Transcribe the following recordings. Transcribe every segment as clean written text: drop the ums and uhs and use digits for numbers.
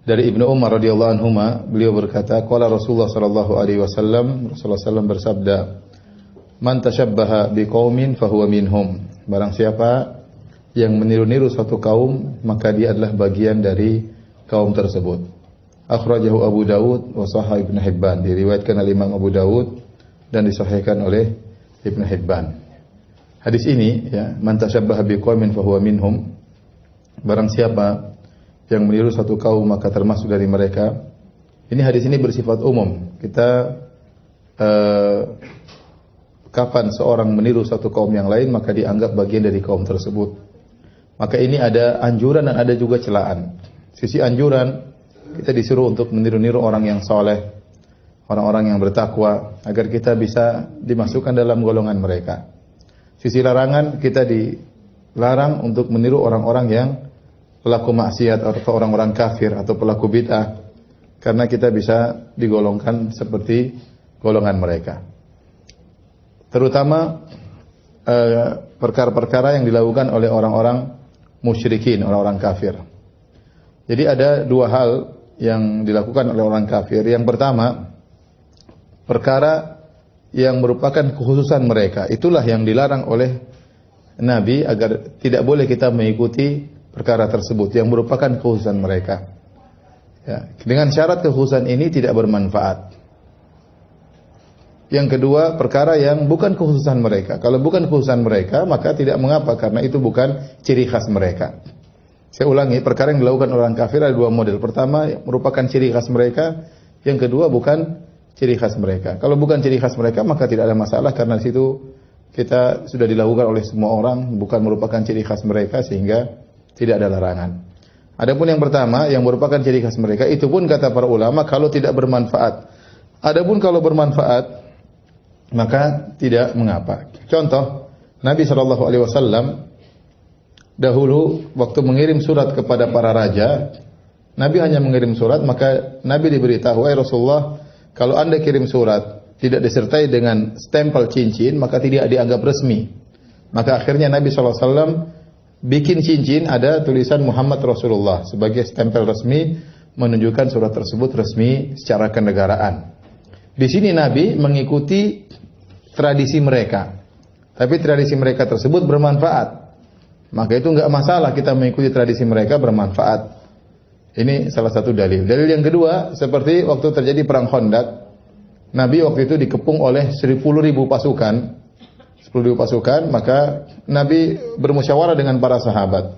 Dari Ibnu Umar radhiyallahu anhuma, beliau berkata, qala Rasulullah sallallahu alaihi wasallam, Rasulullah sallallahu bersabda, "Man tashabbaha biqaumin fahuwa minhum." Barang siapa yang meniru-niru suatu kaum, maka dia adalah bagian dari kaum tersebut. Akhrajahu Abu Dawud wa Sahih Ibnu Hibban. Diriwayatkan oleh Imam Abu Dawud dan disahihkan oleh Ibnu Hibban. Hadis ini, ya, man tashabbaha biqaumin fahuwa minhum. Barang siapa yang meniru satu kaum maka termasuk dari mereka. Ini hadis ini bersifat umum. Kita kapan seorang meniru satu kaum yang lain maka dianggap bagian dari kaum tersebut. Maka ini ada anjuran dan ada juga celaan. Sisi anjuran, kita disuruh untuk meniru-niru orang yang soleh, orang-orang yang bertakwa, agar kita bisa dimasukkan dalam golongan mereka. Sisi larangan, kita dilarang untuk meniru orang-orang yang pelaku maksiat atau orang-orang kafir atau pelaku bid'ah, karena kita bisa digolongkan seperti golongan mereka. Terutama perkara-perkara yang dilakukan oleh orang-orang musyrikin, orang-orang kafir. Jadi ada dua hal yang dilakukan oleh orang kafir. Yang pertama, perkara yang merupakan kekhususan mereka. Itulah yang dilarang oleh Nabi agar tidak boleh kita mengikuti perkara tersebut yang merupakan kekhususan mereka. Ya, dengan syarat kekhususan ini tidak bermanfaat. Yang kedua, perkara yang bukan kekhususan mereka. Kalau bukan kekhususan mereka, maka tidak mengapa karena itu bukan ciri khas mereka. Saya ulangi, perkara yang dilakukan orang kafir ada dua model. Pertama, merupakan ciri khas mereka. Yang kedua, bukan ciri khas mereka. Kalau bukan ciri khas mereka, maka tidak ada masalah karena di situ kita sudah dilakukan oleh semua orang, bukan merupakan ciri khas mereka sehingga tidak ada larangan. Adapun yang pertama, yang merupakan ciri khas mereka, itu pun kata para ulama kalau tidak bermanfaat. Adapun kalau bermanfaat, maka tidak mengapa. Contoh, Nabi SAW dahulu waktu mengirim surat kepada para raja, Nabi hanya mengirim surat, maka Nabi diberitahu, Rasulullah, kalau Anda kirim surat tidak disertai dengan stempel cincin, maka tidak dianggap resmi. Maka akhirnya Nabi SAW bikin cincin, ada tulisan Muhammad Rasulullah sebagai stempel resmi, menunjukkan surat tersebut resmi secara kenegaraan. Di sini Nabi mengikuti tradisi mereka, tapi tradisi mereka tersebut bermanfaat. Maka itu enggak masalah kita mengikuti tradisi mereka bermanfaat. Ini salah satu dalil. Dalil yang kedua, seperti waktu terjadi perang Khandaq, Nabi waktu itu dikepung oleh 10.000 pasukan, 10.000 pasukan, maka Nabi bermusyawarah dengan para sahabat.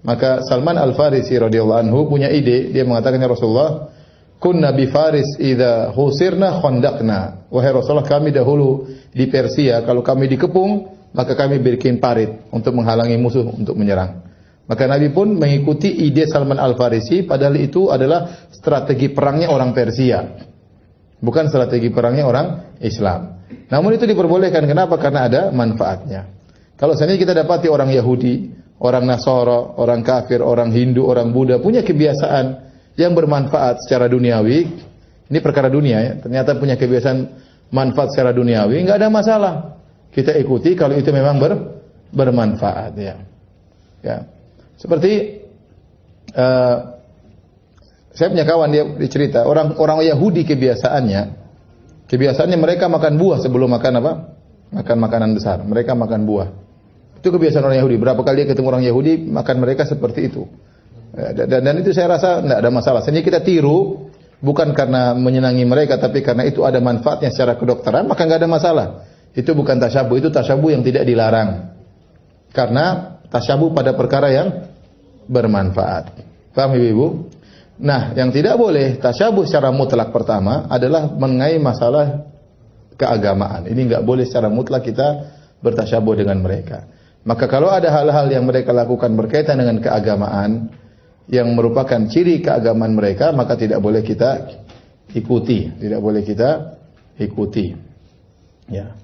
Maka Salman Al-Farisi radhiyallahu anhu punya ide, dia mengatakan, ya Rasulullah, kunna bi Faris idza husirna khandaqna. Wahai Rasulullah, kami dahulu di Persia kalau kami dikepung, maka kami bikin parit untuk menghalangi musuh untuk menyerang. Maka Nabi pun mengikuti ide Salman Al-Farisi, padahal itu adalah strategi perangnya orang Persia, bukan strategi perangnya orang Islam. Namun itu diperbolehkan. Kenapa? Karena ada manfaatnya. Kalau seandainya kita dapati orang Yahudi, orang Nasara, orang kafir, orang Hindu, orang Buddha punya kebiasaan yang bermanfaat secara duniawi, ini perkara dunia ya, ternyata punya kebiasaan manfaat secara duniawi, enggak ada masalah. Kita ikuti kalau itu memang bermanfaat ya. Ya. Seperti saya punya kawan, dia cerita, orang Yahudi kebiasaannya mereka makan buah sebelum makan apa? Makan makanan besar. Mereka makan buah. Itu kebiasaan orang Yahudi. Berapa kali dia ketemu orang Yahudi, makan mereka seperti itu. Dan itu saya rasa tidak ada masalah. Sebenarnya kita tiru bukan karena menyenangi mereka, tapi karena itu ada manfaatnya secara kedokteran, maka nggak ada masalah. Itu bukan tasyabuh, itu tasyabuh yang tidak dilarang. Karena tasyabuh pada perkara yang bermanfaat. Paham Ibu? Nah, yang tidak boleh tasyabuh secara mutlak pertama adalah mengenai masalah keagamaan. Ini nggak boleh secara mutlak kita bertasyabuh dengan mereka. Maka kalau ada hal-hal yang mereka lakukan berkaitan dengan keagamaan, yang merupakan ciri keagamaan mereka, maka tidak boleh kita ikuti. Tidak boleh kita ikuti. Ya.